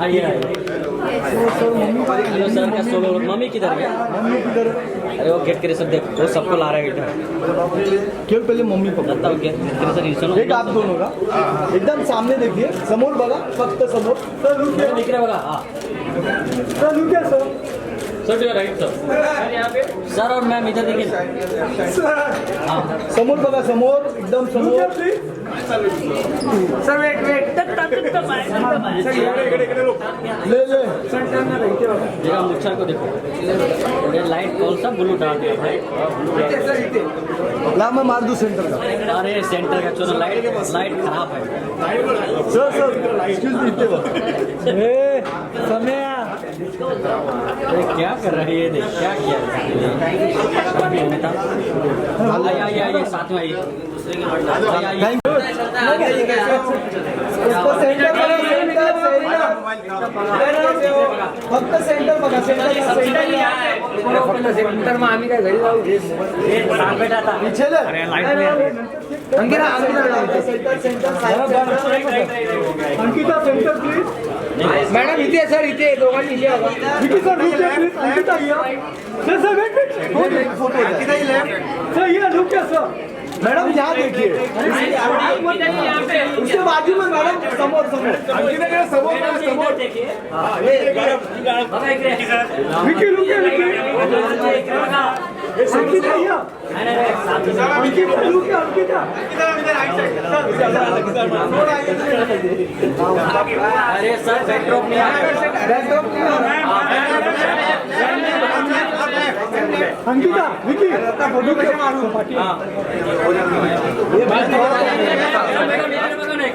आइए hello sir, क्या solo mummy किधर है? मम्मी किधर? अरे वो गेट के सब देख, वो सबको ला रहा है इधर। केवळ पहिले मम्मी पकड. लगता है गेट के सर इसन एक आप दोनों का एकदम सामने देखिए, समोर बघा, फक्त समोर. सर लुक दिख रहा बघा. हां sir look sir. Sir to right sir. यहाँ पे सर और मैम इधर देखिए. हाँ समोर बघा, समोर एकदम समोर. सर वेट वेट ले ले. जरा मुच्छर को देखो. ये लाइट कौन सा ब्लू डाल दिया भाई. ला मैं मार दूं सेंटर का. अरे सेंटर का चलो, लाइट खराब है. Sir sir excuse me. इथे बघ. ए समय. अरे क्या कर रही है? देख क्या किया आइए साथ में आइए. Thank you. उसको सेंटर बघा, फक्त सेंटर बघा. सेंटर सेंटर मग आम्ही काय घरी जाऊ पीछे ले. Ankita Ankita center please. Madam इथे सर, इथे दोघांनी इथे बघा. Vicky sir look please. Ankita sir sir wait wait. Photo sir ये लुक सर. मैडम यहाँ देखिए, उसके बाजू में मैडम समोर समोर. समोर विकी लुक अंकिता विकी लुक अंकिता. अरे सर बैकड्रॉप नहीं आ रहा. अंकिता विकी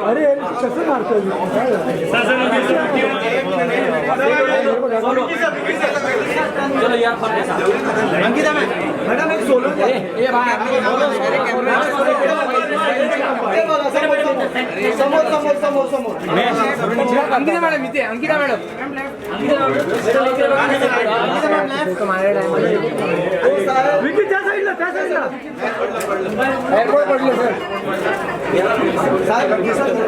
अरे कसं मारतोय. चलो यार अंकिता मैडम एक सोलो. समोर समोर समोर समोर. अंकिता मॅडम इथे. अंकिता मॅडम विकी त्या साईडला एअरपोर्ट पडले सर.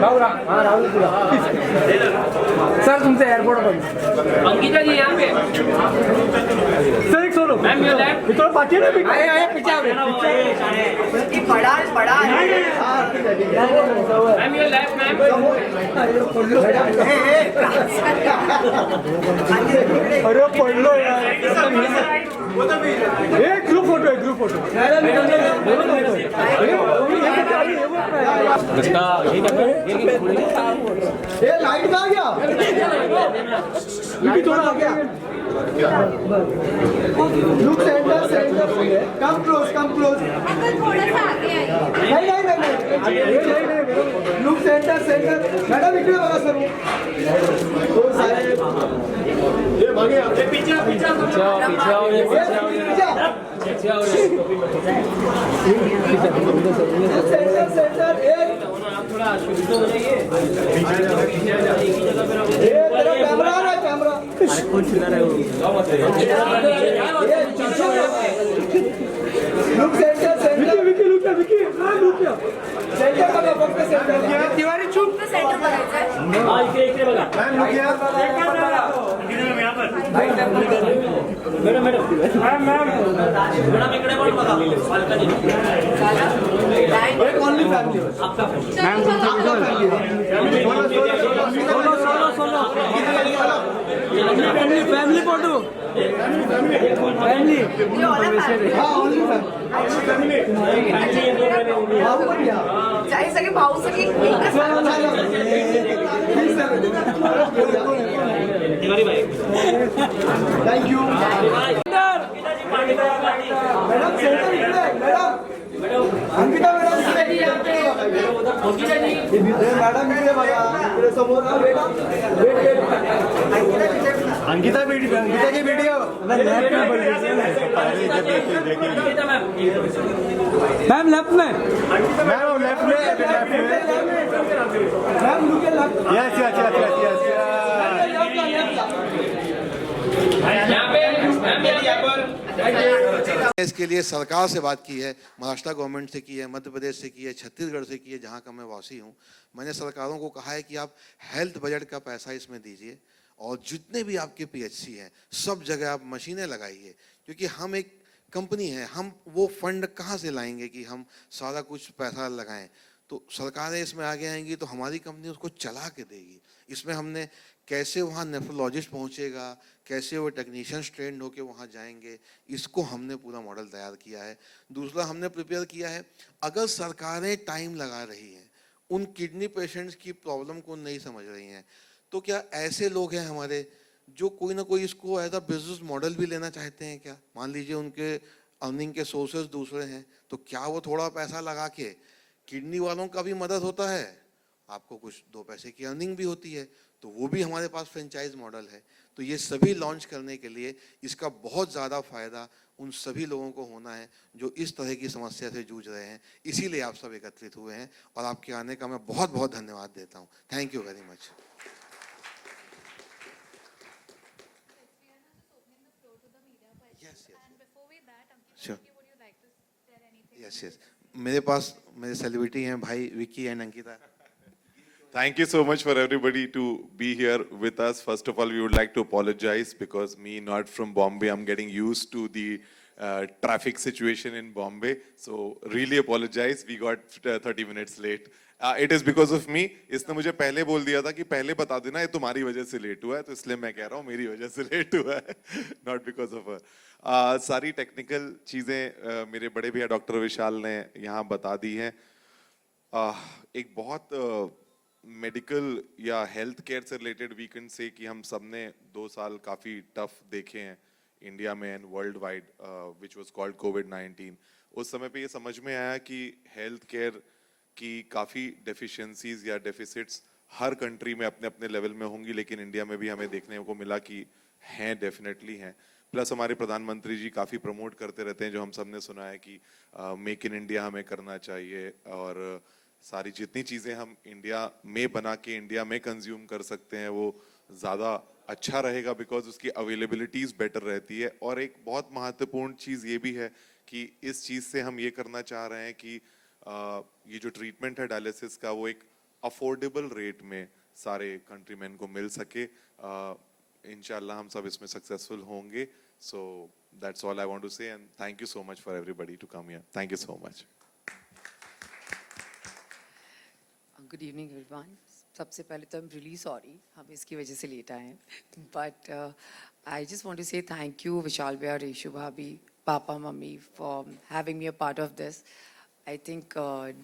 भाऊ राहुल तुला सर तुमचं एअरपोर्ट पडलं. अंकिता जी यहाँ पे. सर एक सोलो. मैम ये लेफ्ट. थोड़ा पाठी ना आहे पिछे मैम ये लेफ्ट मैम. अरे पडलो यार. एक ग्रुप फोटो आहे, ग्रुप फोटो. ये लाइट कहाँ गया? विकी थोड़ा आ गया. Look centre centre. Come close come close. नहीं लुक सेंटर सेंटर. मॅडम इकडे बघा सर. पीछे सेंटर सेंटर. कैमरा आ रहा है, camera. Look centre centre. Vicky look Vicky look centre बघा, फक्त सेंटर. तिवारी चूप. इकडे बघा. मैडम मैडम इकडे पण बघा. Balcony only family. आपका फैमिली फोटो. फैमिली. हाँ ओनली फैमिली. भाऊ पण घ्या. चाहे सगळे भाऊ सगळे एकच थैंक यू. मैडम सेंटर इकडे. मैडम अंकिता मैडम मैडम इकडे बघा. इकडे समोर. अंकिता बेटी. अंकिता की बेटी मैम लेफ्ट में. मैम लेफ्ट में. Ma'am look left. Yes yes yes yes. इसके लिए सरकार से बात की है, महाराष्ट्र गवर्नमेंट से की है, मध्य प्रदेश से की है, छत्तीसगढ़ से की है, जहाँ का मैं वासी हूँ. मैंने सरकारों को कहा है कि आप हेल्थ बजट का पैसा इसमें दीजिए और जितने भी आपके पीएचसी हैं सब जगह आप मशीनें लगाइए, क्योंकि हम एक कंपनी है, हम वो फंड कहाँ से लाएंगे कि हम सारा कुछ पैसा लगाएं। तो सरकारें इसमें आगे आएंगी तो हमारी कंपनी उसको चला के देगी। इसमें हमने कैसे वहाँ नेफ्रोलॉजिस्ट पहुँचेगा, कैसे वो टेक्नीशियंस ट्रेंड होके वहाँ जाएंगे, इसको हमने पूरा मॉडल तैयार किया है। दूसरा हमने प्रिपेयर किया है, अगर सरकारें टाइम लगा रही हैं, उन किडनी पेशेंट्स की प्रॉब्लम को नहीं समझ रही हैं, तो क्या ऐसे लोग हैं हमारे जो कोई ना कोई इसको एज अ बिजनेस मॉडल भी लेना चाहते हैं क्या? मान लीजिए उनके अर्निंग के सोर्सेज दूसरे हैं, तो क्या वो थोड़ा पैसा लगा के, किडनी वालों का भी मदद होता है, आपको कुछ दो पैसे की अर्निंग भी होती है, तो वो भी हमारे पास फ्रेंचाइज मॉडल है। तो ये सभी लॉन्च करने के लिए इसका बहुत ज़्यादा फायदा उन सभी लोगों को होना है जो इस तरह की समस्या से जूझ रहे हैं। इसीलिए आप सब एकत्रित हुए हैं और आपके आने का मैं बहुत बहुत धन्यवाद देता हूँ। Thank you very much. Sure. Yes, yes. मेरे पास मेरे सेलिब्रिटी हैं भाई Vicky and Ankita. Thank you so much for everybody to be here with us. First of all, we would like to apologize because me not from Bombay, I'm getting used to the traffic situation in Bombay. So really apologize. We got 30 minutes late. It is because of me. इसने मुझे पहले बोल दिया था कि पहले बता देना ये तुम्हारी वजह से लेट हुआ है, तो इसलिए मैं कह रहा हूँ मेरी वजह से लेट हुआ है, not because of her. सारी टेक्निकल चीज़ें मेरे बड़े भैया डॉक्टर विशाल ने यहाँ बता दी हैं। एक बहुत मेडिकल या हेल्थ केयर से रिलेटेड वी कैन से कि हम सब ने 2 साल काफ़ी टफ देखे हैं इंडिया में and world wide, which was called कोविड-19। उस समय पे ये समझ में आया कि हेल्थ केयर की काफ़ी डेफिशिएंसीज या डेफिसिट्स हर कंट्री में अपने अपने लेवल में होंगी, लेकिन इंडिया में भी हमें देखने को मिला कि हैं, डेफिनेटली हैं। प्लस हमारे प्रधानमंत्री जी काफ़ी प्रमोट करते रहते हैं, जो हम सब ने सुना है कि मेक इन इंडिया हमें करना चाहिए और सारी जितनी चीज़ें हम इंडिया में बना के इंडिया में कंज्यूम कर सकते हैं वो ज़्यादा अच्छा रहेगा, बिकॉज उसकी अवेलेबिलिटीज़ बेटर रहती है। और एक बहुत महत्वपूर्ण चीज़ ये भी है कि इस चीज़ से हम ये करना चाह रहे हैं कि ये जो ट्रीटमेंट है डायलिसिस का वो एक अफोर्डेबल रेट में सारे कंट्रीमैन को मिल सके। इंशाल्लाह हम सब इसमें सक्सेसफुल होंगे। So that's all I want to say and thank you so much for everybody to come here. Thank you so much. Good evening everyone. सबसे पहले तो आई एम रियली सॉरी हम इसकी वजह से लेट आए हैं, but I just want to say thank you Vishal भैया, रेशु भाभी, पापा मम्मी for having me a part of this. I think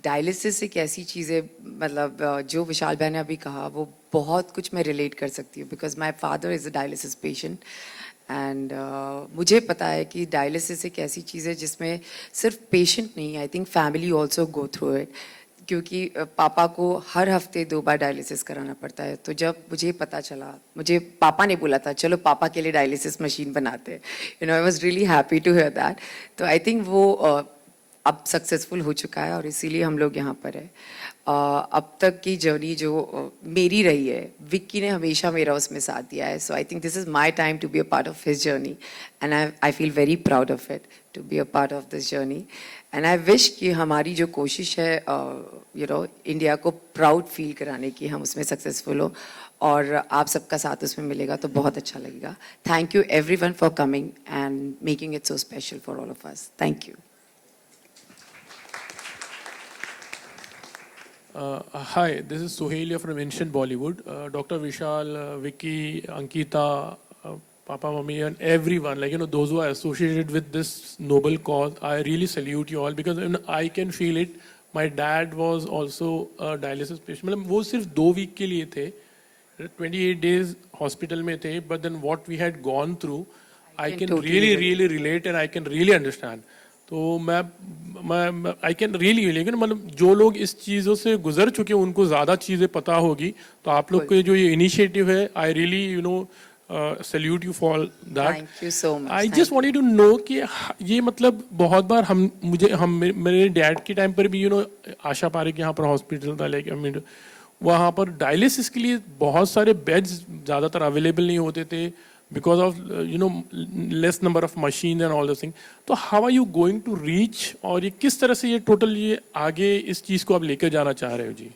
dialysis एक ऐसी चीज़ है, मतलब जो विशाल भाई ने अभी कहा वो बहुत कुछ मैं रिलेट कर सकती हूँ, because my father is a dialysis patient and मुझे पता है कि डायलिसिस एक ऐसी चीज़ है जिसमें सिर्फ पेशेंट नहीं, I think family also go through it, क्योंकि पापा को हर हफ्ते 2 बार डायलिसिस कराना पड़ता है। तो जब मुझे पता चला, मुझे पापा ने बोला था चलो पापा के लिए डायलिसिस मशीन बनाते हैं, you know I was really happy to hear that. तो आई थिंक वो अब सक्सेसफुल हो चुका है और इसीलिए हम लोग यहाँ पर है। अब तक की जर्नी जो मेरी रही है, विक्की ने हमेशा मेरा उसमें साथ दिया है। So I think this is my time to be a part of his journey and I feel very proud of it to be a part of this journey and I wish कि हमारी जो कोशिश है you know India को proud feel कराने की, हम उसमें सक्सेसफुल हो और आप सबका साथ उसमें मिलेगा तो बहुत अच्छा लगेगा। Thank you everyone for coming and making it so special for all of us. Thank you. Hi, this is Sohelia from Ancient Bollywood. Dr. Vishal, Vicky, Ankita, Papa, Mummy, and everyone, like, you know, those who are associated with this noble cause, I really salute you all because I can feel it. My dad was also a dialysis patient. मतलब वो सिर्फ 2 week के लिए थे, 28 days hospital में थे, but then what we had gone through, I can really relate and I can really understand. तो मैं आई कैन रियली, लेकिन मतलब जो लोग इस चीज़ों से गुजर चुके हैं उनको ज़्यादा चीज़ें पता होगी। तो आप लोग के जो ये इनिशिएटिव है, I really you know salute you for that. Thank you so much. I just wanted to know कि ये मतलब बहुत बार मेरे डैड के टाइम पर भी यू नो आशा पारेख यहाँ पर हॉस्पिटल था, लाइक आई मीन वहाँ पर डायलिसिस के लिए बहुत सारे बेड्स ज़्यादातर अवेलेबल नहीं होते थे because of you know less number of machines and all those things. तो how are you going to reach, और ये किस तरह से ये टोटल ये आगे इस चीज़ को आप लेकर जाना चाह रहे हो जी?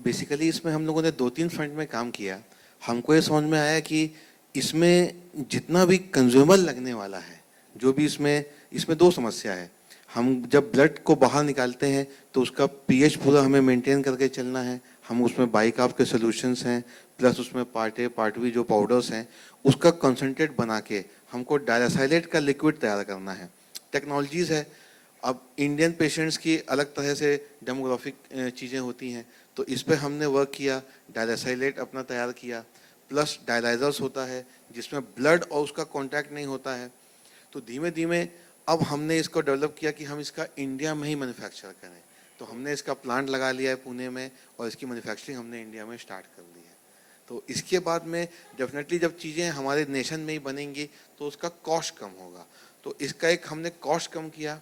बेसिकली इसमें हम लोगों ने 2-3 फ्रंट में काम किया। हमको ये समझ में आया कि इसमें जितना भी कंज्यूमर लगने वाला है, जो भी इसमें दो समस्या है। हम जब ब्लड को बाहर निकालते हैं तो उसका पीएच पूरा हमें मेंटेन करके चलना है। हम उसमें बाइकार्ब के सॉल्यूशंस हैं, प्लस उसमें पार्ट ए पार्ट बी जो पाउडर्स हैं उसका कंसंट्रेट बना के हमको डायसाइलेट का लिक्विड तैयार करना है। टेक्नोलॉजीज़ है। अब इंडियन पेशेंट्स की अलग तरह से डेमोग्राफिक चीज़ें होती हैं, तो इस पर हमने वर्क किया, डायसाइलेट अपना तैयार किया, प्लस डायलाइजर्स होता है जिसमें ब्लड और उसका कांटेक्ट नहीं होता है। तो धीमे धीमे अब हमने इसको डेवलप किया कि हम इसका इंडिया में ही मैन्युफैक्चर करें। तो हमने इसका प्लांट लगा लिया है पुणे में और इसकी मैन्युफैक्चरिंग हमने इंडिया में स्टार्ट कर दी है। तो इसके बाद में डेफिनेटली जब चीज़ें हमारे नेशन में ही बनेंगी तो उसका कॉस्ट कम होगा। तो इसका एक हमने कॉस्ट कम किया।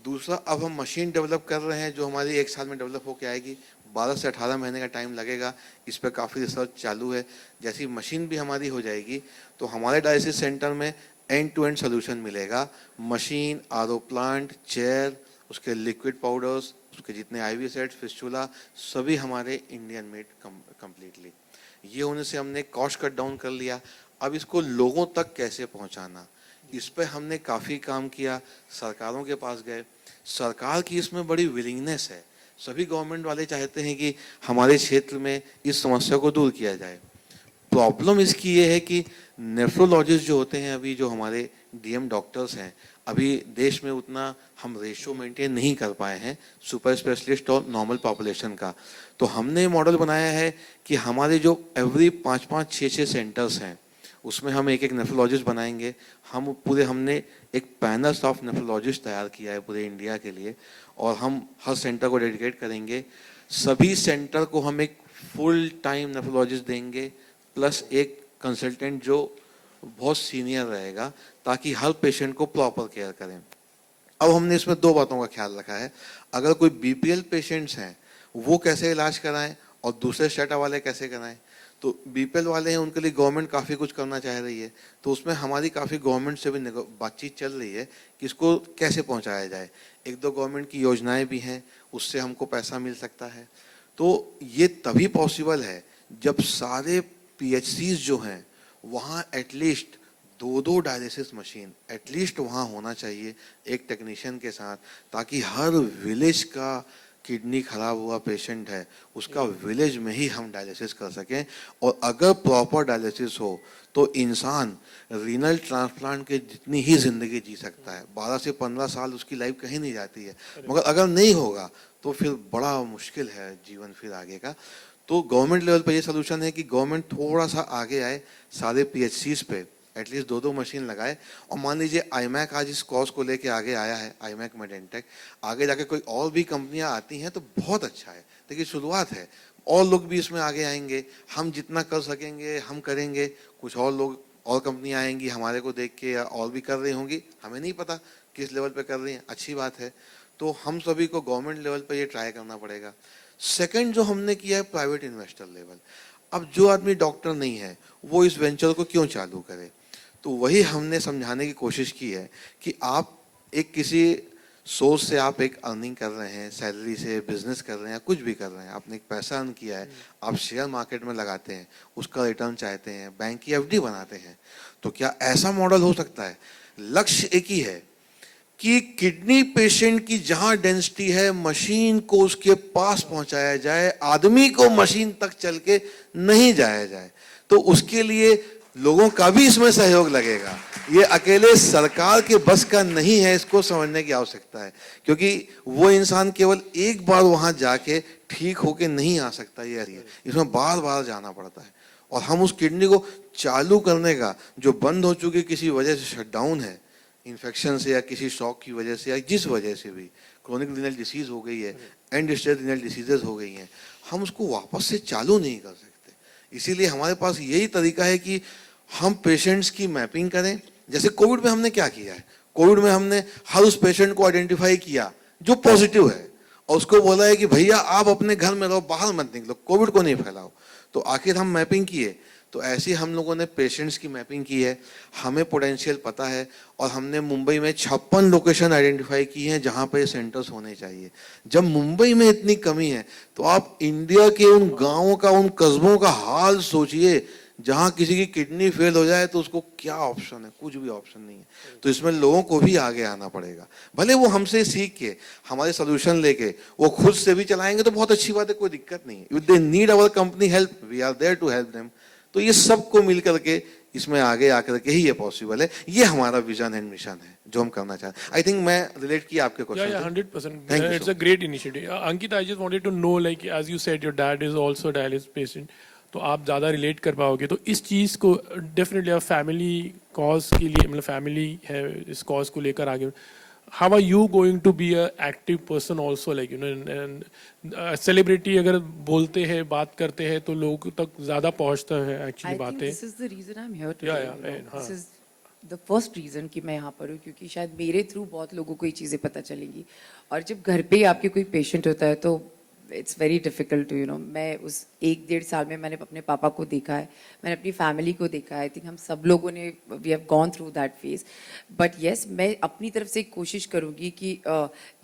दूसरा, अब हम मशीन डेवलप कर रहे हैं जो हमारी 1 साल में डेवलप होकर आएगी। 12 से 18 महीने का टाइम लगेगा। इस पर काफ़ी रिसर्च चालू है। जैसी मशीन भी हमारी हो जाएगी तो हमारे डायलिसिस सेंटर में एंड टू एंड सोल्यूशन मिलेगा। मशीन, आरओ प्लांट, चेयर, उसके लिक्विड पाउडर्स, उसके जितने आईवी सेट्स, फिस्टुला, सभी हमारे इंडियन मेड कम्प्लीटली। ये होने से हमने कॉस्ट कट डाउन कर लिया। अब इसको लोगों तक कैसे पहुंचाना, इस पे हमने काफ़ी काम किया। सरकारों के पास गए, सरकार की इसमें बड़ी विलिंगनेस है। सभी गवर्नमेंट वाले चाहते हैं कि हमारे क्षेत्र में इस समस्या को दूर किया जाए। प्रॉब्लम इसकी ये है कि नेफ्रोलॉजिस्ट जो होते हैं, अभी जो हमारे डीएम डॉक्टर्स हैं, अभी देश में उतना हम रेशो मेंटेन नहीं कर पाए हैं सुपर स्पेशलिस्ट और नॉर्मल पॉपुलेशन का। तो हमने मॉडल बनाया है कि हमारे जो एवरी 5-5, 6-6 सेंटर्स हैं उसमें हम एक नेफ्रोलॉजिस्ट बनाएंगे। हमने एक पैनल ऑफ नेफ्रोलॉजिस्ट तैयार किया है पूरे इंडिया के लिए और हम हर सेंटर को डेडिकेट करेंगे। सभी सेंटर को हम एक फुल टाइम नेफ्रोलॉजिस्ट देंगे, प्लस एक कंसल्टेंट जो बहुत सीनियर रहेगा, ताकि हर पेशेंट को प्रॉपर केयर करें। अब हमने इसमें 2 बातों का ख्याल रखा है। अगर कोई बीपीएल पेशेंट्स हैं वो कैसे इलाज कराएं और दूसरे स्टेटा वाले कैसे कराएं। तो बीपीएल वाले हैं, उनके लिए गवर्नमेंट काफ़ी कुछ करना चाह रही है, तो उसमें हमारी काफ़ी गवर्नमेंट से भी बातचीत चल रही है कि इसको कैसे पहुंचाया जाए। 1-2 गवर्नमेंट की योजनाएं भी हैं, उससे हमको पैसा मिल सकता है। तो ये तभी पॉसिबल है जब सारे पीएचसीज जो हैं वहाँ एटलीस्ट 2-2 डायलिसिस मशीन एटलीस्ट वहाँ होना चाहिए एक टेक्नीशियन के साथ, ताकि हर विलेज का किडनी खराब हुआ पेशेंट है उसका विलेज में ही हम डायलिसिस कर सकें। और अगर प्रॉपर डायलिसिस हो तो इंसान रीनल ट्रांसप्लांट के जितनी ही ज़िंदगी जी सकता है। 12 से 15 साल उसकी लाइफ कहीं नहीं जाती है, मगर अगर नहीं होगा तो फिर बड़ा मुश्किल है जीवन फिर आगे का। तो गवर्नमेंट लेवल पर ये सोल्यूशन है कि गवर्नमेंट थोड़ा सा आगे आए, सारे पीएचसीज पे एटलीस्ट 2-2 मशीन लगाए। और मान लीजिए आईमैक आज इस कॉज को लेके आगे आया है, आईमैक मेडेंटेक, आगे जाके कोई और भी कंपनियां आती हैं तो बहुत अच्छा है। देखिए शुरुआत है, और लोग भी इसमें आगे आएंगे। हम जितना कर सकेंगे हम करेंगे, कुछ और लोग और कंपनियां आएंगी हमारे को देख के या और भी कर रही होंगी, हमें नहीं पता किस लेवल पे कर रही हैं, अच्छी बात है। तो हम सभी को गवर्नमेंट लेवल पे ये ट्राई करना पड़ेगा। सेकंड जो हमने किया है प्राइवेट इन्वेस्टर लेवल। अब जो आदमी डॉक्टर नहीं है वो इस वेंचर को क्यों चालू करे, तो वही हमने समझाने की कोशिश की है कि आप एक किसी सोर्स से आप एक अर्निंग कर रहे हैं, सैलरी से बिजनेस कर रहे हैं, कुछ भी कर रहे हैं, आपने एक पैसा अर्न किया है, आप शेयर मार्केट में लगाते हैं, उसका रिटर्न चाहते हैं, बैंक की एफडी बनाते हैं। तो क्या ऐसा मॉडल हो सकता है? लक्ष्य एक ही है कि किडनी पेशेंट की जहां डेंसिटी है मशीन को उसके पास पहुंचाया जाए, आदमी को मशीन तक चल के नहीं जाया जाए। तो उसके लिए लोगों का भी इसमें सहयोग लगेगा। ये अकेले सरकार के बस का नहीं है, इसको समझने की आवश्यकता है, क्योंकि वो इंसान केवल एक बार वहां जाके ठीक होके नहीं आ सकता। ये इसमें बार बार जाना पड़ता है। और हम उस किडनी को चालू करने का, जो बंद हो चुकी किसी वजह से शटडाउन है, इन्फेक्शन से या किसी शॉक की वजह से या जिस वजह से भी क्रोनिक रीनल डिसीज हो गई है, एंड स्टेज रीनल डिसीजेज हो गई हैं, हम उसको वापस से चालू नहीं कर सकते। इसीलिए हमारे पास यही तरीका है कि हम पेशेंट्स की मैपिंग करें। जैसे कोविड में हमने क्या किया है, कोविड में हमने हर उस पेशेंट को आइडेंटिफाई किया जो पॉजिटिव है और उसको बोला है कि भैया आप अपने घर में रहो, बाहर मत निकलो, कोविड को नहीं फैलाओ। तो आखिर हम मैपिंग किए, तो ऐसे हम लोगों ने पेशेंट्स की मैपिंग की है, हमें पोटेंशियल पता है और हमने मुंबई में 56 लोकेशन आइडेंटिफाई की हैं जहां पे सेंटर्स होने चाहिए। जब मुंबई में इतनी कमी है तो आप इंडिया के उन गांवों का, उन कस्बों का हाल सोचिए जहां किसी की किडनी फेल हो जाए तो उसको क्या ऑप्शन है, कुछ भी ऑप्शन नहीं है। तो इसमें लोगों को भी आगे आना पड़ेगा, भले वो हमसे सीख के हमारे सोल्यूशन लेके वो खुद से भी चलाएंगे तो बहुत अच्छी बात है, कोई दिक्कत नहीं है। If they need our company help, we are there to help them. तो ये सबको मिल करके इसमें आगे आकर के ही ये पॉसिबल है। ये हमारा विजन एंड मिशन है जो हम करना चाहते हैं। आई थिंक मैं रिलेट किया आपके Yeah, क्वेश्चन yeah, से। 100%. Thank you It's so a great initiative. Ankita, I just wanted to know, like, as you said, your dad is also a dialysis patient. तो आप ज़्यादा रिलेट कर पाओगे, तो इस चीज़ को डेफिनेटली आप फैमिली कॉज के लिए, मतलब फैमिली है इस कॉज को लेकर आगे, how are you going to be a active person also, like you know, and celebrity अगर बोलते हैं, बात करते हैं तो लोगों तक ज़्यादा पहुँचता है I एक्चुअली think बातें। this is the reason I'm here today. Yeah, you know. yeah, This हाँ। is the first reason कि मैं यहाँ पर हूँ, क्योंकि शायद मेरे थ्रू बहुत लोगों को ये चीज़ें पता चलेंगी। और जब घर पे ही आपके कोई पेशेंट होता है तो it's very difficult to, you know, मैं उस 1-1.5 साल में मैंने अपने पापा को देखा है, मैंने अपनी फैमिली को देखा है। आई थिंक हम सब लोगों ने, we have gone through that phase. But yes, मैं अपनी तरफ से कोशिश करूँगी कि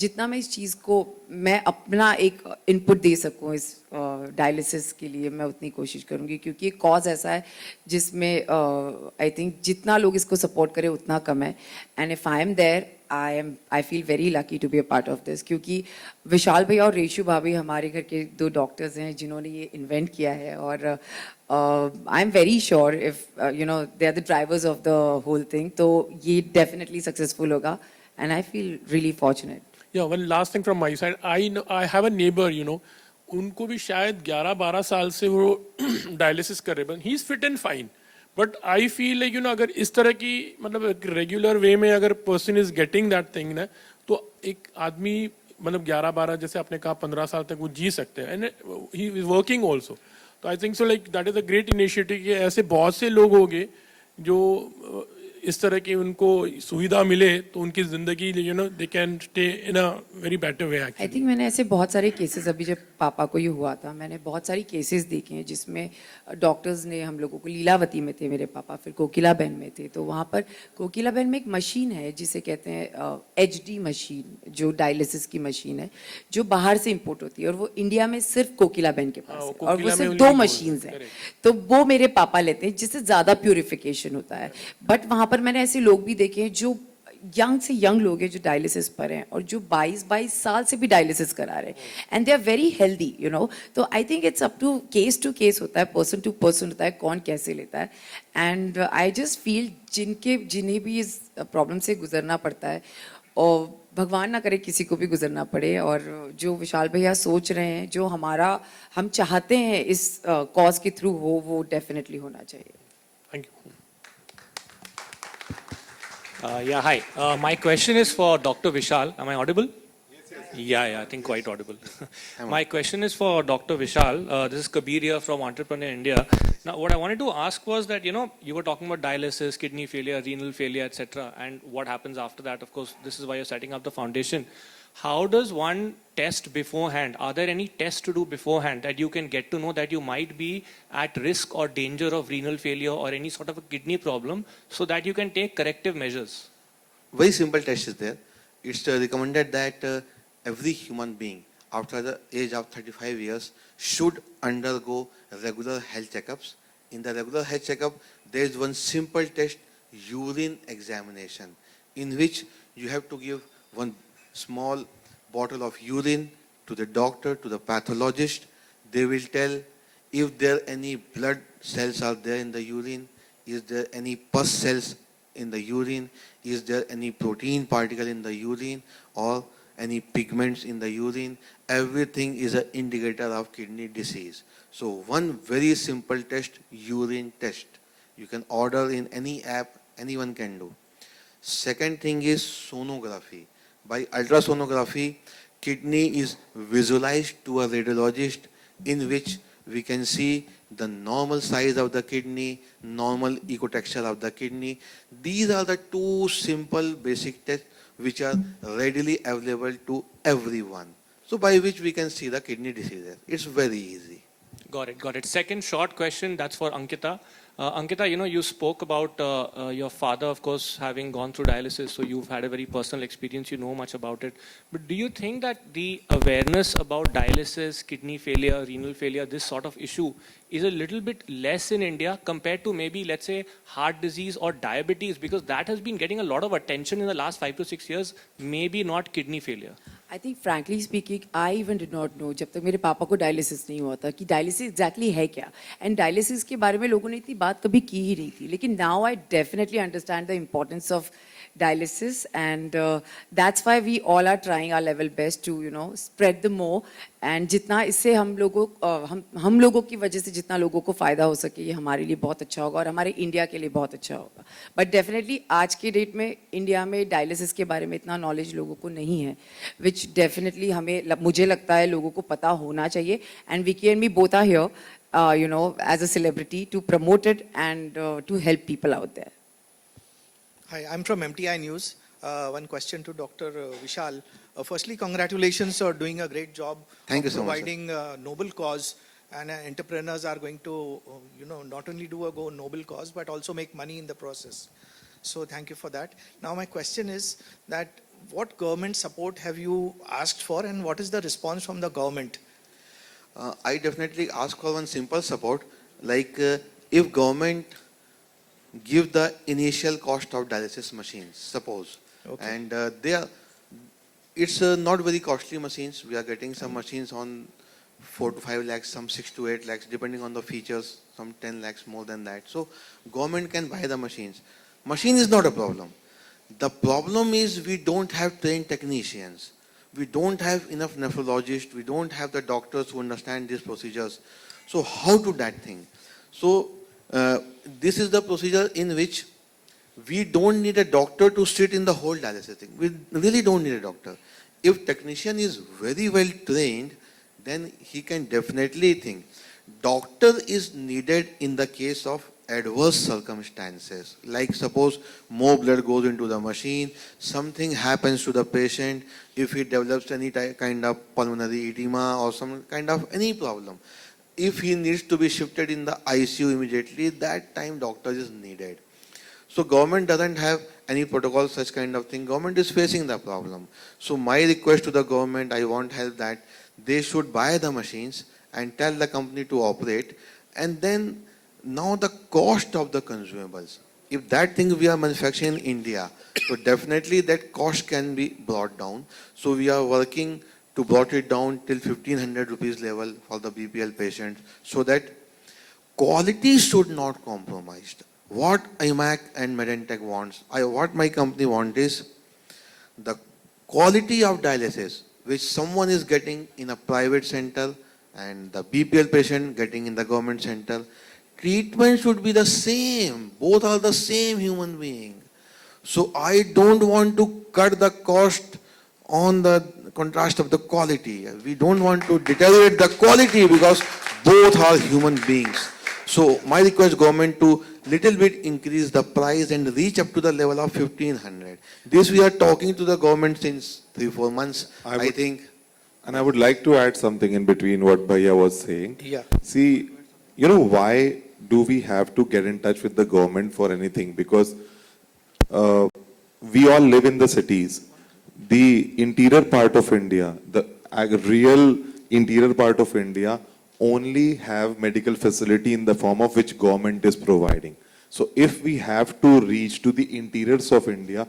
जितना मैं इस चीज़ को, मैं अपना एक इनपुट दे सकूँ इस डायलिसिस के लिए, मैं उतनी कोशिश करूँगी, क्योंकि एक कॉज ऐसा है जिसमें आई थिंक जितना लोग इसको सपोर्ट करें उतना कम है। And if I am there, I feel very lucky to be a part of this, क्योंकि विशाल भैया और रेशु भाभी हमारे घर के 2 डॉक्टर्स हैं जिन्होंने ये इन्वेंट किया है। और I am very sure if you know they are the drivers of the whole thing, तो ये डेफिनेटली सक्सेसफुल होगा। And I feel really fortunate. Yeah, one last thing from my side. I have a neighbor, you know, उनको भी शायद 11-12 साल से वो dialysis कर रहे हैं, he is fit and fine. But I feel like, you no, अगर इस तरह की, मतलब रेगुलर वे में अगर person is getting that thing ना, तो एक आदमी मतलब 11-12, जैसे आपने कहा 15 साल तक वो जी सकते हैं, and he is working also. तो I think so like that is a great initiative कि ऐसे बहुत से लोग होंगे जो इस तरह की उनको सुविधा मिले तो उनकी जिंदगी, you know, they can stay in a very better way. I think मैंने ऐसे बहुत सारे केसेस, अभी जब पापा को ये हुआ था, मैंने बहुत सारी केसेस देखे हैं जिसमें डॉक्टर्स ने हम लोगों को, लीलावती में थे मेरे पापा, फिर कोकिलाबेन में थे, तो वहाँ पर कोकिलाबेन में एक मशीन है जिसे कहते हैं HD मशीन, जो डायलिसिस की मशीन है, जो बाहर से इम्पोर्ट होती है, और वो इंडिया में सिर्फ कोकिलाबेन के पास है, और वो सिर्फ 2 मशीन्स हैं, तो वो मेरे पापा लेते हैं, जिससे ज़्यादा प्यूरिफिकेशन होता है। बट वहाँ पर मैंने ऐसे लोग भी देखे हैं जो यंग से यंग लोग हैं जो डायलिसिस पर हैं, और जो 22 साल से भी डायलिसिस करा रहे हैं, and they are very healthy, you know. तो I think it's up to case होता है, पर्सन टू पर्सन होता है, कौन कैसे लेता है। एंड आई जस्ट फील जिन्हें भी इस प्रॉब्लम से गुजरना पड़ता है, और भगवान ना करे किसी को भी गुजरना पड़े, और जो विशाल भैया सोच रहे हैं, जो हम चाहते हैं इस कॉज के थ्रू हो, वो डेफिनेटली होना चाहिए। Thank you. Yeah, hi. My question is for Dr. Vishal. Am I audible? Yeah, I think quite audible. My question is for Dr. Vishal. This is Kabir here from Entrepreneur India. Now, what I wanted to ask was that, you know, you were talking about dialysis, kidney failure, renal failure, etc., and what happens after that. Of course, this is why you're setting up the foundation. How does one test beforehand? Are there any tests to do beforehand that you can get to know that you might be at risk or danger of renal failure or any sort of a kidney problem, so that you can take corrective measures? Very simple test is there. It's recommended that every human being after the age of 35 years should undergo regular health checkups. In the regular health checkup, there is one simple test, urine examination, in which you have to give one small bottle of urine to the doctor, to the pathologist. They will tell if there any blood cells are there in the urine, is there any pus cells in the urine, is there any protein particle in the urine, or any pigments in the urine. Everything is an indicator of kidney disease. So one very simple test, urine test. You can order in any app, anyone can do. Second thing is sonography. By ultrasonography, kidney is visualized to a radiologist, in which we can see the normal size of the kidney, normal ecotexture of the kidney. These are the 2 simple basic tests which are readily available to everyone. So by which we can see the kidney diseases. It's very easy. Got it. Second short question, that's for Ankita. Ankita, you spoke about your father, of course, having gone through dialysis, so you've had a very personal experience, you know much about it. But do you think that the awareness about dialysis, kidney failure, renal failure, this sort of issue is a little bit less in India compared to maybe, let's say, heart disease or diabetes? Because that has been getting a lot of attention in the last 5 to 6 years, maybe not kidney failure. I think frankly speaking, I even did not know जब तक मेरे पापा को dialysis नहीं हुआ था कि dialysis exactly है क्या एंड डायलिसिस के बारे में लोगों ने इतनी बात कभी की ही नहीं थी लेकिन now I definitely understand the importance of dialysis and that's why we all are trying our level best to spread the more and जितना इससे हम लोगों की वजह से जितना लोगों को फायदा हो सके ये हमारे लिए बहुत अच्छा होगा और हमारे इंडिया के लिए बहुत अच्छा होगा बट डेफिनेटली आज के डेट में इंडिया में डायलिसिस के बारे में इतना नॉलेज लोगों को नहीं है विच डेफिनेटली मुझे लगता है लोगों को पता होना चाहिए and Vicky and me both are here as a celebrity to promote it and to help people out there. Hi, I'm from MTI News. One question to Dr. Vishal. Firstly, congratulations for doing a great job Thank you so much, providing noble cause, and entrepreneurs are going to, not only do a noble cause, but also make money in the process. So thank you for that. Now my question is that what government support have you asked for, and what is the response from the government? I definitely ask for one simple support, like if government give the initial cost of dialysis machines, suppose, Okay. and it's not very costly machines. We are getting some machines on 4 to 5 lakhs, some 6 to 8 lakhs, depending on the features, some 10 lakhs more than that. So government can buy the machines. Machine is not a problem. The problem is we don't have trained technicians. We don't have enough nephrologists. We don't have the doctors who understand these procedures. So how to that thing? So this is the procedure in which we don't need a doctor to sit in the whole dialysis thing. We really don't need a doctor. If technician is very well trained, then he can definitely think. Doctor is needed in the case of adverse circumstances. Like suppose more blood goes into the machine, something happens to the patient, if he develops any kind of pulmonary edema or some kind of any problem. If he needs to be shifted in the ICU immediately, that time doctor is needed. So government doesn't have any protocol, such kind of thing. Government is facing the problem. So my request to the government, I want help that they should buy the machines and tell the company to operate. And then now the cost of the consumables. If that thing we are manufacturing in India, so definitely that cost can be brought down. So we are working to brought it down till 1500 rupees level for the BPL patients so that quality should not compromised. What IMAC and Medentech wants, what my company wants is the quality of dialysis which someone is getting in a private center and the BPL patient getting in the government center, treatment should be the same. Both are the same human being. So I don't want to cut the cost on the contrast of the quality. We don't want to deteriorate the quality because both are human beings. So my request government to little bit increase the price and reach up to the level of 1500. This we are talking to the government since 3-4 months. I think. And I would like to add something in between what Bhaiya was saying. Yeah. See, why do we have to get in touch with the government for anything? Because we all live in the cities. The interior part of India, the real interior part of India only have medical facility in the form of which government is providing. So if we have to reach to the interiors of India,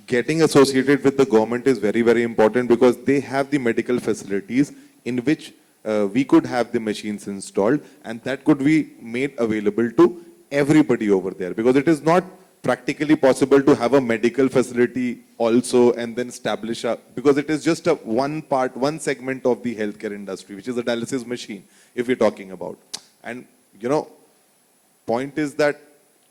getting associated with the government is very, very important because they have the medical facilities in which we could have the machines installed and that could be made available to everybody over there because it is not practically possible to have a medical facility also and then establish because it is just one segment of the healthcare industry, which is a dialysis machine, if we're talking about. And, point is that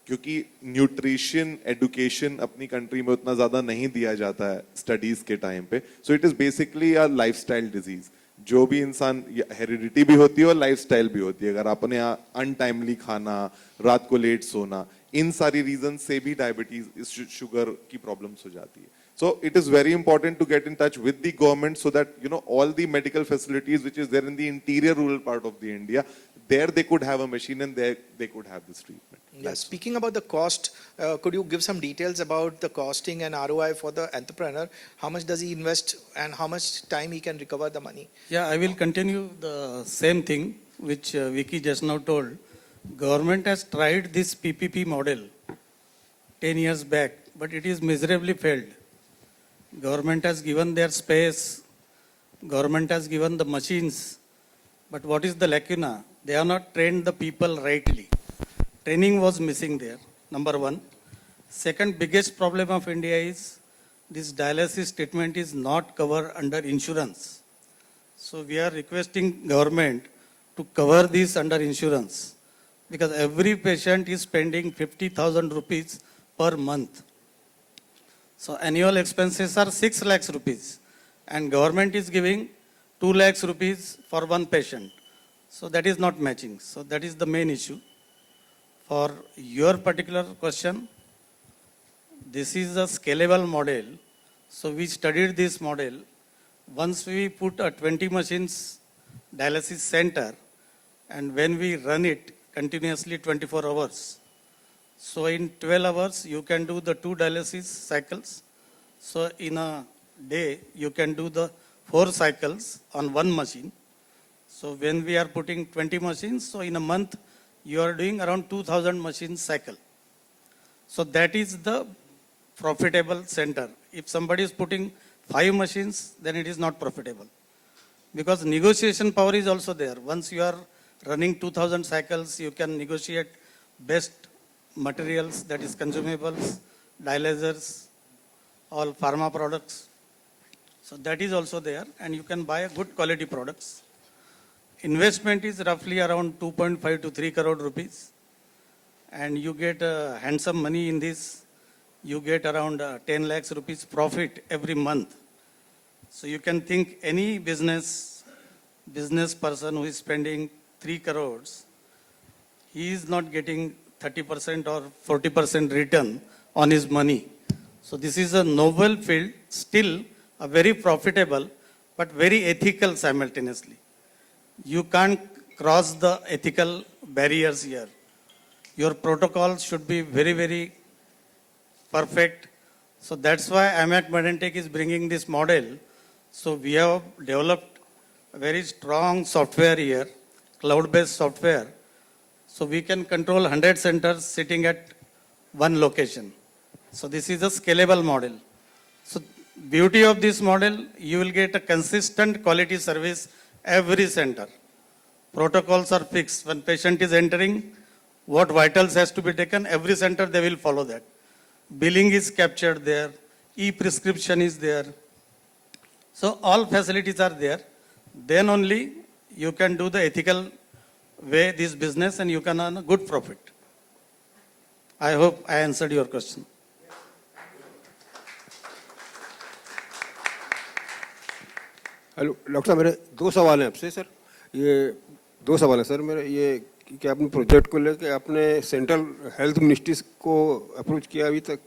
क्योंकि nutrition education अपनी country में उतना ज़्यादा नहीं दिया जाता है studies के time पे, so it is basically a lifestyle disease. जो भी इंसान हेरिडिटी भी होती है और लाइफस्टाइल भी होती है अगर आपने अनटाइमली खाना रात को लेट सोना इन सारी रीजन से भी डायबिटीज शुगर की प्रॉब्लम्स हो जाती है so it is very important to get in touch with the government so that all the medical facilities which is there in the interior rural part of the India there they could have a machine and there they could have this treatment. Yeah, speaking about the cost, could you give some details about the costing and ROI for the entrepreneur? How much does he invest and how much time he can recover the money? Yeah, I will continue the same thing which Vicky just now told. Government has tried this PPP model 10 years back, but it is miserably failed. Government has given their space, government has given the machines, but what is the lacuna? They have not trained the people rightly. Training was missing there, number one. Second biggest problem of India is this dialysis treatment is not covered under insurance. So we are requesting government to cover this under insurance because every patient is spending 50,000 rupees per month. So annual expenses are 6 lakhs rupees and government is giving 2 lakhs rupees for one patient. So that is not matching. So that is the main issue. For your particular question, this is a scalable model. So we studied this model. Once we put a 20 machines dialysis center and when we run it continuously 24 hours. So in 12 hours, you can do the 2 dialysis cycles. So in a day, you can do the 4 cycles on one machine. So when we are putting 20 machines, so in a month, you are doing around 2,000 machines cycle. So that is the profitable center. If somebody is putting 5 machines, then it is not profitable. Because negotiation power is also there. Once you are running 2,000 cycles, you can negotiate best materials, that is consumables, dialyzers, all pharma products. So that is also there and you can buy good quality products. Investment is roughly around 2.5 to 3 crore rupees and you get handsome money in this. You get around 10 lakhs rupees profit every month. So you can think any business person who is spending 3 crores, he is not getting 30% or 40% return on his money. So this is a novel field, still a very profitable, but very ethical simultaneously. You can't cross the ethical barriers here. Your protocols should be very, very perfect. So that's why IMAC Medantech is bringing this model. So we have developed a very strong software here, cloud-based software. So we can control 100 centers sitting at one location. So this is a scalable model. So beauty of this model, you will get a consistent quality service every center. Protocols are fixed. When patient is entering, what vitals has to be taken, every center they will follow that. Billing is captured there. E-prescription is there. So all facilities are there. Then only you can do the ethical way this business and you can earn a good profit. I hope I answered your question. Hello doctor साहब, मेरे 2 सवाल हैं आपसे sir. ये 2 सवाल हैं sir मेरे। ये कि आपने प्रोजेक्ट को लेकर आपने सेंट्रल हेल्थ मिनिस्ट्री को अप्रोच किया अभी तक?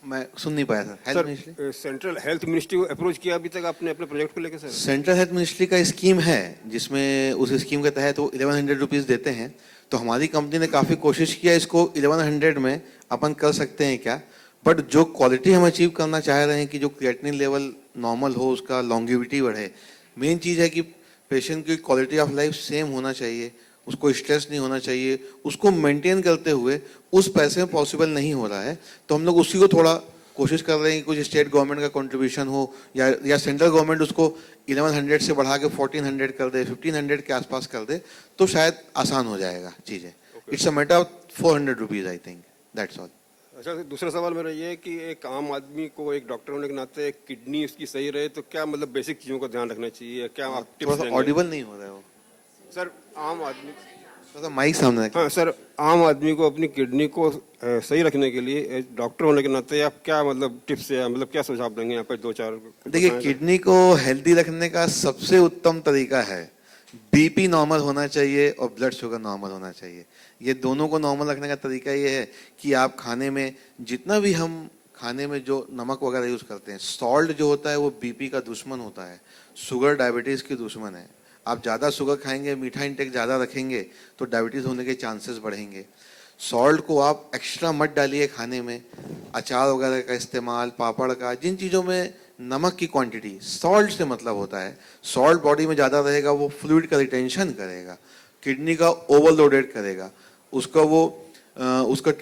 मैं सुन नहीं पाया था। Health ministry, central health ministry को अप्रोच किया अभी तक आपने अपने प्रोजेक्ट को लेकर सर? सेंट्रल हेल्थ मिनिस्ट्री का स्कीम है जिसमें उस स्कीम के तहत वो 1100 रुपीज़ देते हैं। तो हमारी कंपनी ने काफ़ी कोशिश किया इसको 1100 में अपन कर सकते हैं क्या, बट जो क्वालिटी हम अचीव करना चाह रहे हैं कि जो क्रिएटिनिन लेवल नॉर्मल हो, उसका लॉन्गेविटी बढ़े। मेन चीज़ है कि पेशेंट की क्वालिटी ऑफ लाइफ सेम होना चाहिए, उसको स्ट्रेस नहीं होना चाहिए, उसको मेंटेन करते हुए उस पैसे में पॉसिबल नहीं हो रहा है। तो हम लोग उसी को थोड़ा कोशिश कर रहे हैं कि कुछ स्टेट गवर्नमेंट का कंट्रीब्यूशन हो या सेंट्रल गवर्नमेंट उसको 1100 से बढ़ा के 1400 कर दे, 1500 के आसपास कर दे, तो शायद आसान हो जाएगा चीज़ें। It's a matter of 400 rupees, I think, that's all. अच्छा, दूसरा सवाल मेरा ये है कि एक आम आदमी को, एक डॉक्टर होने के नाते, किडनी उसकी सही रहे तो क्या मतलब बेसिक चीज़ों का ध्यान रखना चाहिए? क्या आप टिप्स देंगे? ऑडिबल नहीं हो रहा है वो सर। आम आदमी तो माइक सामने रखिए। हाँ सर, आम आदमी को अपनी किडनी को सही रखने के लिए डॉक्टर होने के नाते आप क्या मतलब टिप्स या मतलब क्या सुझाव देंगे यहाँ पर? 2-4 देखिए, किडनी को हेल्दी रखने का सबसे उत्तम तरीका है बीपी नॉर्मल होना चाहिए और ब्लड शुगर नॉर्मल होना चाहिए। ये दोनों को नॉर्मल रखने का तरीका ये है कि आप खाने में जितना भी हम खाने में जो नमक वगैरह यूज़ करते हैं, सॉल्ट जो होता है वो बीपी का दुश्मन होता है, शुगर डायबिटीज़ की दुश्मन है। आप ज़्यादा शुगर खाएंगे, मीठा इंटेक ज़्यादा रखेंगे तो डायबिटीज़ होने के चांसेस बढ़ेंगे। सॉल्ट को आप एक्स्ट्रा मत डालिए खाने में, अचार वगैरह का इस्तेमाल, पापड़ का, जिन चीज़ों में नमक की क्वांटिटी, सॉल्ट से मतलब होता है, सॉल्ट बॉडी में ज़्यादा रहेगा वो फ्लूइड का रिटेंशन करेगा, किडनी का ओवरलोडेड करेगा, उसका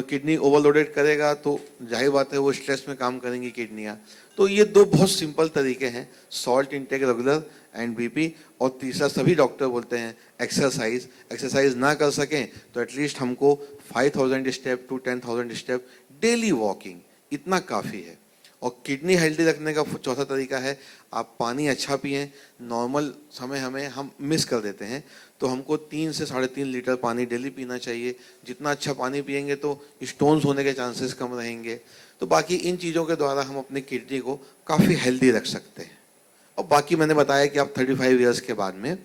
किडनी ओवरलोडेड करेगा तो जाहिर बात है वो स्ट्रेस में काम करेंगी किडनियाँ। तो ये दो बहुत सिंपल तरीके हैं, salt intake regular and BP. और तीसरा सभी डॉक्टर बोलते हैं एक्सरसाइज। एक्सरसाइज ना कर सकें तो एटलीस्ट हमको 5000 step to 10,000 step daily walking, इतना काफ़ी है। और किडनी हेल्दी रखने का चौथा तरीका है आप पानी अच्छा पिएं। नॉर्मल समय हम मिस कर देते हैं, तो हमको 3 से 3.5 लीटर पानी डेली पीना चाहिए। जितना अच्छा पानी पिएंगे तो स्टोन्स होने के चांसेस कम रहेंगे। तो बाकी इन चीज़ों के द्वारा हम अपनी किडनी को काफ़ी हेल्दी रख सकते हैं। और बाकी मैंने बताया कि आप 35 ईयर्स के बाद में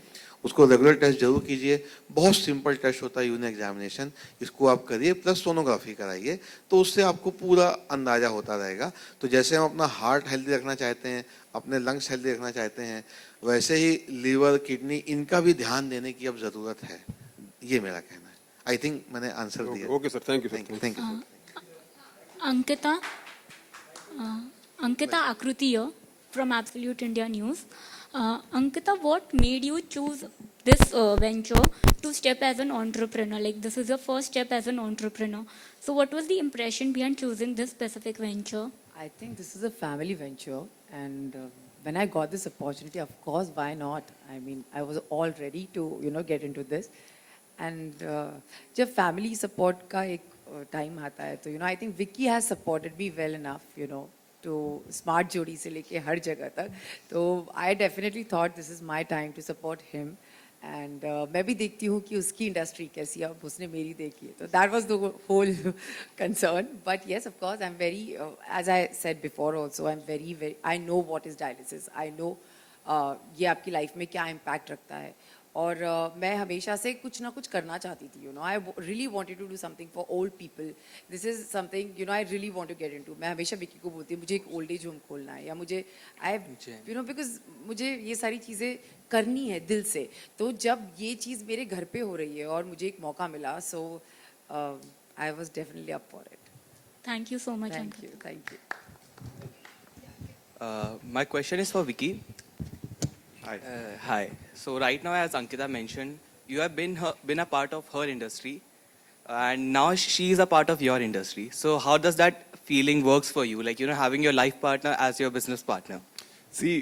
उसको रेगुलर टेस्ट जरूर कीजिए। बहुत सिंपल टेस्ट होता है यूनिक एग्जामिनेशन, इसको आप करिए, प्लस सोनोग्राफी कराइए, तो उससे आपको पूरा अंदाज़ा होता रहेगा। तो जैसे हम अपना हार्ट हेल्दी रखना चाहते हैं, अपने लंग्स हेल्दी रखना चाहते हैं, वैसे ही लीवर, किडनी, इनका भी ध्यान देने की अब ज़रूरत है। ये मेरा कहना है। आई थिंक मैंने आंसर दिया। Okay sir, thank you. Thank you. Ankita Akrutiya from Absolute India News. Ankita, what made you choose this venture to step as an entrepreneur? Like, this is your first step as an entrepreneur. So what was the impression behind choosing this specific venture? I think this is a family venture, and when I got this opportunity, of course, why not? I mean, I was all ready to, get into this. And जब family support का एक time आता है, तो I think Vicky has supported me well enough, to smart जोड़ी से लेके हर जगह तक. तो I definitely thought this is my time to support him. And मैं भी देखती हूँ कि उसकी इंडस्ट्री कैसी है, अब उसने मेरी देखी है. तो that was the whole concern. But yes, of course, I'm very, as I said before also, I'm very, I know what is dialysis. I know ये आपकी लाइफ में क्या इम्पैक्ट रखता है. और मैं हमेशा से कुछ ना कुछ करना चाहती थी. I really wanted to do something for old people. This is something, I really want to get into. मैं हमेशा विकी को बोलती हूँ मुझे एक ओल्ड एज होम खोलना है, या मुझे because मुझे ये सारी चीज़ें करनी है दिल से. तो जब ये चीज़ मेरे घर पे हो रही है और मुझे एक मौका मिला, so I was definitely up for it. Thank you so much. Thank you. My question is for Vicky. Hi. Hi. So right now, as Ankita mentioned, you have been a part of her industry, and now she is a part of your industry. So how does that feeling works for you? Like, having your life partner as your business partner. See,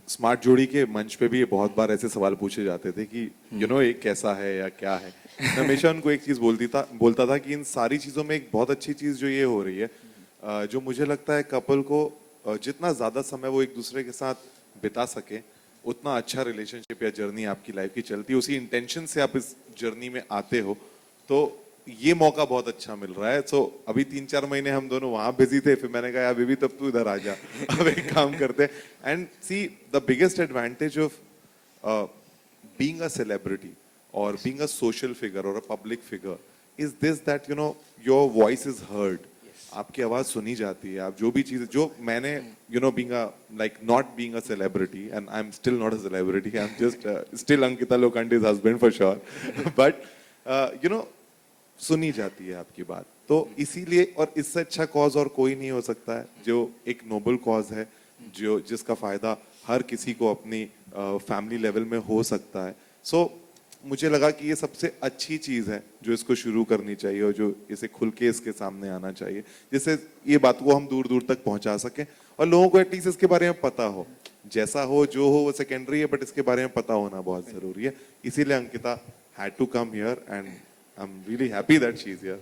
smart जोड़ी के मंच पे भी ये बहुत बार ऐसे सवाल पूछे जाते थे कि ये कैसा है या क्या है. मैं हमेशा उनको एक चीज बोलता था कि इन सारी चीजों में एक बहुत अच्छी चीज जो ये हो रही है, जो मुझे लगता है कपल को जितना ज्यादा समय वो एक दूसरे के साथ बिता सके, उतना अच्छा रिलेशनशिप या जर्नी आपकी लाइफ की चलती है. उसी इंटेंशन से आप इस जर्नी में आते हो, तो ये मौका बहुत अच्छा मिल रहा है. सो अभी 3-4 महीने हम दोनों वहां बिजी थे, फिर मैंने कहा अभी भी तब तू इधर आ जा, अब एक काम करते. And see, the biggest advantage of being a celebrity और बीइंग अ सोशल फिगर और a public figure is this that your voice is heard. आपकी आवाज सुनी जाती है. आप जो भी चीज, जो मैंने being a, like, not being a celebrity, and I'm still not a celebrity, I'm just still Ankita Lokande's husband for sure, but सुनी जाती है आपकी बात. तो इसीलिए, और इससे अच्छा कॉज और कोई नहीं हो सकता है, जो एक नोबल कॉज है, जिसका फायदा हर किसी को अपनी फैमिली लेवल में हो सकता है. सो मुझे लगा कि ये सबसे अच्छी चीज है जो इसको शुरू करनी चाहिए और जो इसे खुल के इसके सामने आना चाहिए, जिससे ये बात को हम दूर दूर तक पहुंचा सकें और लोगों को एटलीस्ट इसके बारे में पता हो. जैसा हो जो हो वो सेकेंडरी है, बट इसके बारे में पता होना बहुत जरूरी है. इसीलिए Ankita had to come here, and I'm really happy that she's here.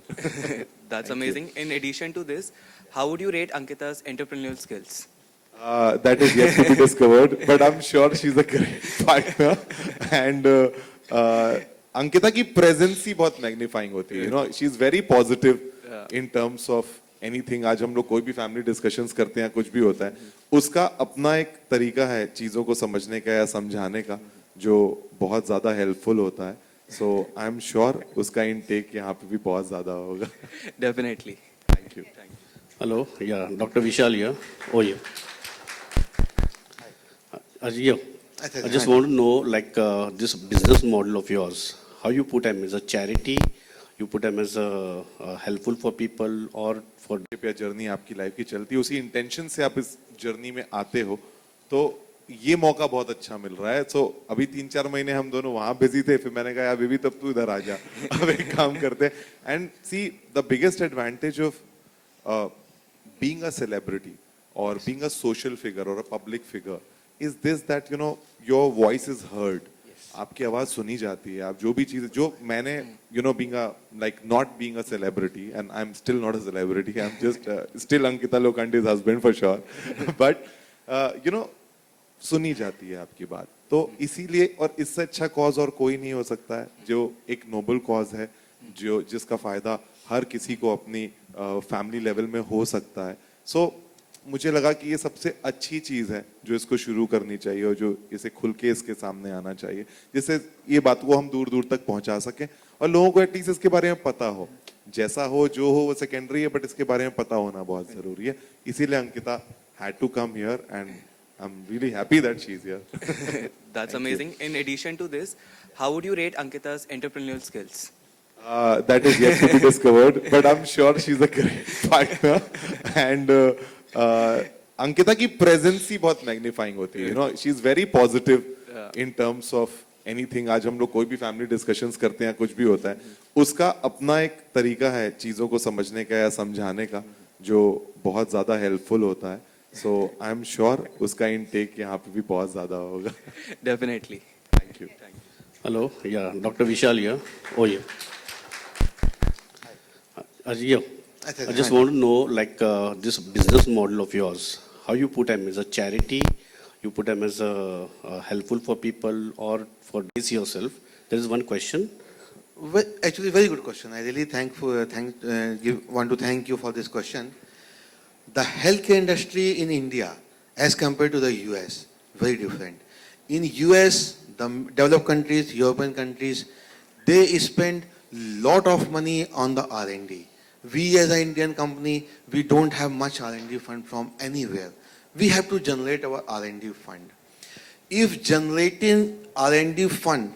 That's amazing. In addition to this, how would you rate Ankita's entrepreneurial skills? That is yet to be discovered, but I'm sure she's a great partner. And Ankita की presence ही बहुत magnifying होती है. She is very positive in terms of anything. आज हम लोग कोई भी family discussions करते हैं, कुछ भी होता है, उसका अपना एक तरीका है चीजों को समझने का या समझाने का, जो बहुत ज्यादा हेल्पफुल होता है. सो आई एम श्योर उसका इनटेक यहाँ पे भी बहुत ज्यादा होगा. Definitely. Thank you. Hello, yeah, Dr. Vishal here. Oh, yeah. अच्छा, I just want to know, like, this business model of yours, how you put them as a charity, you put them as a helpful for people or for journey आपकी life की चलती है, उसी intention से आप इस journey में आते हो, तो ये मौका बहुत अच्छा मिल रहा है. सो अभी 3-4 महीने हम दोनों वहां बिजी थे, फिर मैंने कहा यार बेबी तब तू इधर आ जा, अब एक काम करते हैं. And see the biggest advantage of being a celebrity और बीइंग अ सोशल फिगर और a public figure is this that you know your voice is heard. आपकी आवाज सुनी जाती है. आप जो भी चीज जो मैंने you know being like not being a celebrity and I am still not a celebrity, I am just still Ankita Lokhande's husband for sure, but you know सुनी जाती है आपकी बात. तो इसीलिए, और इससे अच्छा कॉज और कोई नहीं हो सकता है जो एक नोबल कॉज है, जो जिसका फायदा हर किसी को अपनी फैमिली लेवल में हो सकता है. सो मुझे लगा कि ये सबसे अच्छी चीज है जो इसको शुरू करनी चाहिए और जो इसे खुल के इसके सामने आना चाहिए, जिससे ये बात को हम दूर दूर तक पहुंचा सकें और लोगों को एटलीस्ट इसके बारे में पता हो. जैसा हो जो हो वो सेकेंडरी है, बट इसके बारे में पता होना बहुत जरूरी है. इसीलिए Ankita had to come here and I'm really happy that she's here. That's amazing. In addition to this, how would you rate Ankita's entrepreneurial skills? That is yet to be discovered, but I'm sure she's a great partner. And Ankita की presence ही बहुत magnifying होती है. You know, she's very positive in terms of anything. आज हम लोग कोई भी family discussions करते हैं, कुछ भी होता है, उसका अपना एक तरीका है चीजों को समझने का या समझाने का, जो बहुत ज्यादा helpful होता है. So I'm sure उसका intake यहाँ पे भी बहुत ज़्यादा होगा. Definitely. Thank you. Hello, yeah, Dr. Vishal here. Oh yeah. Yeah. I just want to know, like, this business model of yours, how you put them as a charity, you put them as a helpful for people or for this yourself. There is one question. Well, actually, very good question. I really want to thank you for this question. The healthcare industry in India, as compared to the US, very different. In US, the developed countries, European countries, they spend lot of money on the R&D. We as an Indian company, we don't have much R&D fund from anywhere. We have to generate our R&D fund. If generating R&D fund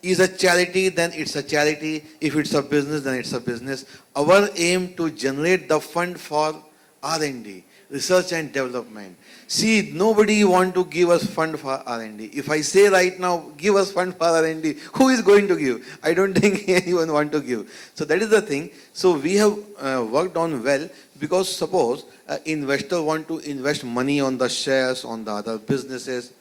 is a charity, then it's a charity. If it's a business, then it's a business. Our aim to generate the fund for R&D, research and development. See, nobody want to give us fund for R&D. If I say right now, give us fund for R&D, who is going to give? I don't think anyone want to give. So that is the thing. So we have worked on well, because suppose investor want to invest money on the shares, on the other businesses.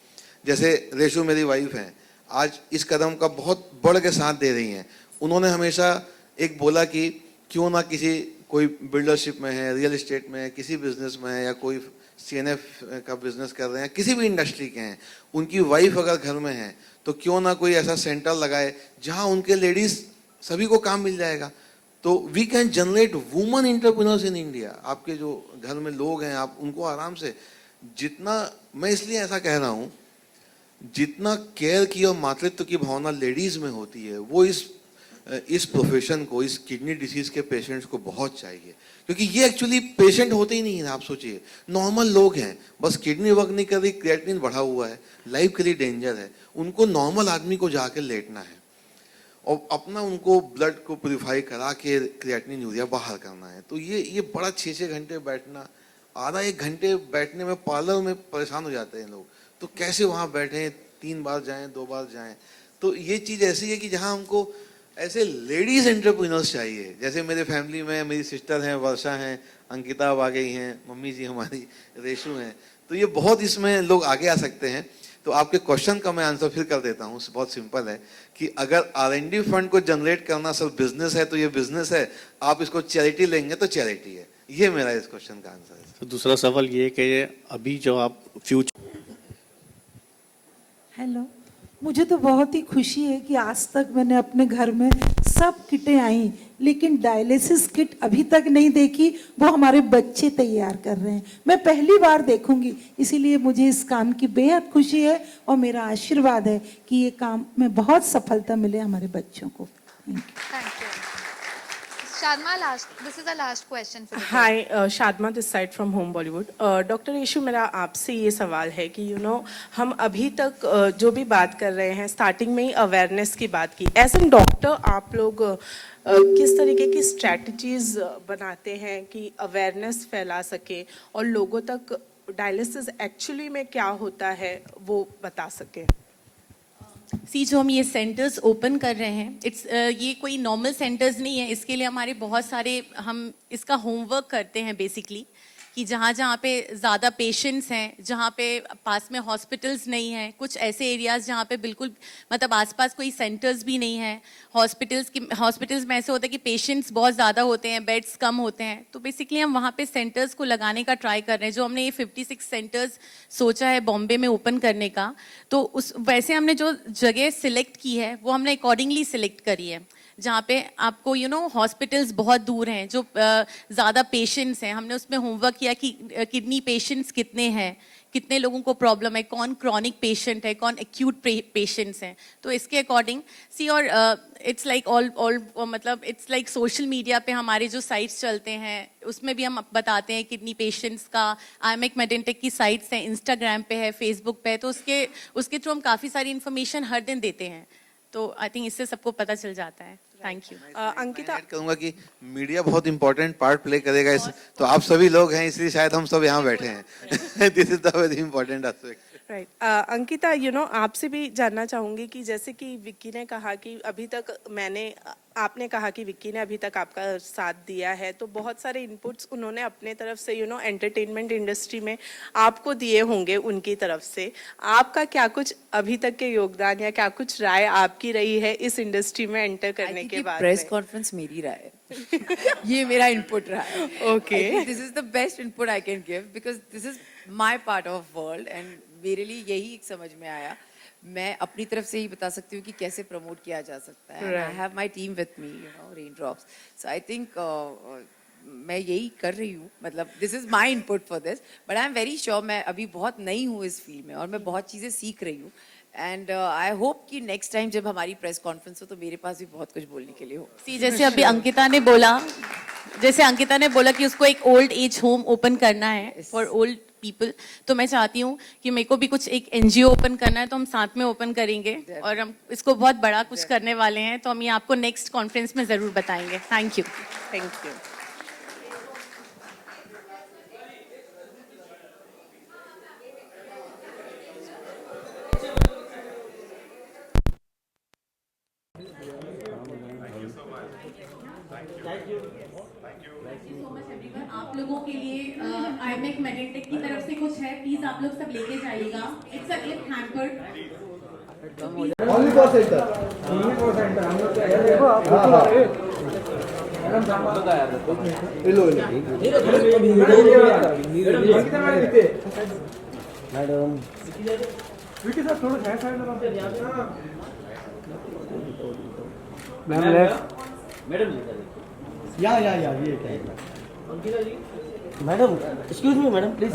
जैसे रेशु मेरी wife है, आज इस कदम का बहुत बढ़ के साथ दे रही हैं. उन्होंने हमेशा एक बोला कि क्यों ना किसी कोई बिल्डरशिप में है, रियल एस्टेट में है, किसी बिजनेस में है, या कोई CNF का बिजनेस कर रहे हैं, किसी भी इंडस्ट्री के हैं, उनकी वाइफ अगर घर में है तो क्यों ना कोई ऐसा सेंटर लगाए जहां उनके लेडीज सभी को काम मिल जाएगा. तो we can generate woman entrepreneurs in India. आपके जो घर में लोग हैं, आप उनको आराम से, जितना, मैं इसलिए ऐसा कह रहा हूँ, जितना केयर की और मातृत्व की भावना लेडीज में होती है, वो इस प्रोफेशन को, इस किडनी डिसीज के पेशेंट्स को बहुत चाहिए. क्योंकि ये एक्चुअली पेशेंट होते ही नहीं है. आप सोचिए, नॉर्मल लोग हैं, बस किडनी वर्क नहीं कर रही, क्रिएटिनिन बढ़ा हुआ है, लाइफ के लिए डेंजर है, उनको नॉर्मल आदमी को जाकर लेटना है और अपना उनको ब्लड को प्यूरिफाई करा के क्रिएटिनिन यूरिया बाहर करना है. तो ये बड़ा 6-6 घंटे बैठना, आधा 1 घंटे बैठने में पार्लर में परेशान हो जाते हैं लोग. तो कैसे वहाँ बैठें, 3 बार जाएं, 2 बार जाएं. तो ये चीज़ ऐसी है कि जहाँ हमको ऐसे लेडीज एंटरप्रेन्योर्स चाहिए. जैसे मेरे फैमिली में मेरी सिस्टर हैं, वर्षा हैं, अंकिता अब आ गई हैं, मम्मी जी हमारी रेशु हैं. तो ये बहुत इसमें लोग आगे आ सकते हैं. तो आपके क्वेश्चन का मैं आंसर फिर कर देता हूँ. बहुत सिंपल है कि अगर R&D फंड को जनरेट करना सिर्फ बिजनेस है तो ये बिजनेस है. आप इसको चैरिटी लेंगे तो चैरिटी है. ये मेरा इस क्वेश्चन का आंसर है. तो दूसरा सवाल ये कि अभी जो आप फ्यूचर. हेलो, मुझे तो बहुत ही खुशी है कि आज तक मैंने अपने घर में सब किटें आई, लेकिन डायलिसिस किट अभी तक नहीं देखी. वो हमारे बच्चे तैयार कर रहे हैं, मैं पहली बार देखूंगी. इसीलिए मुझे इस काम की बेहद खुशी है और मेरा आशीर्वाद है कि ये काम में बहुत सफलता मिले हमारे बच्चों को. Thank you. Shadma, this is the last question for the day. Hi Shadma this side from home Bollywood. Doctor Yashu, मेरा आपसे ये सवाल है कि हम अभी तक जो भी बात कर रहे हैं, स्टार्टिंग में ही अवेयरनेस की बात की। एज एन डॉक्टर आप लोग किस तरीके की स्ट्रैटेजीज बनाते हैं कि अवेयरनेस फैला सके और लोगों तक डायलिसिस एक्चुअली में क्या होता है वो बता सके? जो हम ये सेंटर्स ओपन कर रहे हैं, ये कोई नॉर्मल सेंटर्स नहीं है। इसके लिए हमारे बहुत सारे, हम इसका होमवर्क करते हैं बेसिकली, कि जहाँ जहाँ पे ज़्यादा पेशेंट्स हैं, जहाँ पे पास में हॉस्पिटल्स नहीं हैं, कुछ ऐसे एरियाज़ जहाँ पे बिल्कुल मतलब आसपास कोई सेंटर्स भी नहीं हैं, हॉस्पिटल्स में ऐसे होता है कि पेशेंट्स बहुत ज़्यादा होते हैं, बेड्स कम होते हैं, तो बेसिकली हम वहाँ पे सेंटर्स को लगाने का ट्राई कर रहे हैं। जो हमने ये 56 सेंटर्स सोचा है बॉम्बे में ओपन करने का, तो वैसे हमने जो जगह सिलेक्ट की है वो हमने अकॉर्डिंगली सिलेक्ट करी है, जहाँ पे आपको हॉस्पिटल्स बहुत दूर हैं, जो ज़्यादा पेशेंट्स हैं। हमने उसमें होमवर्क किया कि किडनी पेशेंट्स कितने हैं, कितने लोगों को प्रॉब्लम है, कौन क्रॉनिक पेशेंट है, कौन एक्यूट पेशेंट्स हैं। तो इसके अकॉर्डिंग और इट्स लाइक मतलब इट्स लाइक सोशल मीडिया पे हमारे जो साइट्स चलते हैं उसमें भी हम बताते हैं किडनी पेशेंट्स का। IMEC मेडेंटेक की साइट्स हैं, इंस्टाग्राम पे है, फेसबुक पे है, तो उसके थ्रू हम काफ़ी सारी इन्फॉर्मेशन हर दिन देते हैं। तो आई थिंक इससे सबको पता चल जाता है। Thank you. अंकिता, कहूँगा कि मीडिया बहुत इंपॉर्टेंट पार्ट प्ले करेगा इस, तो आप सभी लोग हैं इसलिए शायद हम सब यहाँ बैठे हैं। This is the very important aspect. Right. Ankita, आपसे भी जानना चाहूँगी कि जैसे कि विक्की ने कहा कि अभी तक आपने कहा कि विक्की ने अभी तक आपका साथ दिया है, तो बहुत सारे इनपुट्स उन्होंने अपने तरफ से एंटरटेनमेंट इंडस्ट्री में आपको दिए होंगे उनकी तरफ से। आपका क्या कुछ अभी तक के योगदान या क्या कुछ राय आपकी रही है इस इंडस्ट्री में एंटर करने के बाद? प्रेस कॉन्फ्रेंस मेरी राय है। ये मेरा इनपुट रहा है। Okay, this is the best input I can give because this is my part of world and मेरे लिए यही समझ में आया। मैं अपनी तरफ से ही बता सकती हूँ कि कैसे प्रमोट किया जा सकता है। I have my team with me, rain drops. So I think मैं यही कर रही हूँ, मतलब this is my input for this, but I am very sure मैं अभी बहुत नई हूँ इस फील्ड में और मैं बहुत चीज़ें सीख रही हूँ। एंड आई होप कि नेक्स्ट टाइम जब हमारी प्रेस कॉन्फ्रेंस हो तो मेरे पास भी बहुत कुछ बोलने के लिए हो। जैसे अभी अंकिता ने बोला कि उसको एक ओल्ड एज होम ओपन करना है फॉर ओल्ड पीपल, तो मैं चाहती हूँ कि मेरे को भी कुछ एक NGO ओपन करना है, तो हम साथ में ओपन करेंगे और हम इसको बहुत बड़ा कुछ करने वाले हैं, तो हम ये आपको नेक्स्ट कॉन्फ्रेंस में ज़रूर बताएंगे। Thank you. Thank you. आप लोगों के लिए IMEC मेडेंटेक की तरफ से कुछ है, प्लीज आप लोग सब लेके जाइएगा। It's a gift hamper. Only for centre, only for centre. हम लोग क्या देखो आप मैडम विकी सर थोड़ा साइड मैम लेफ्ट मैडम या ये क्या है madam? Excuse me madam please.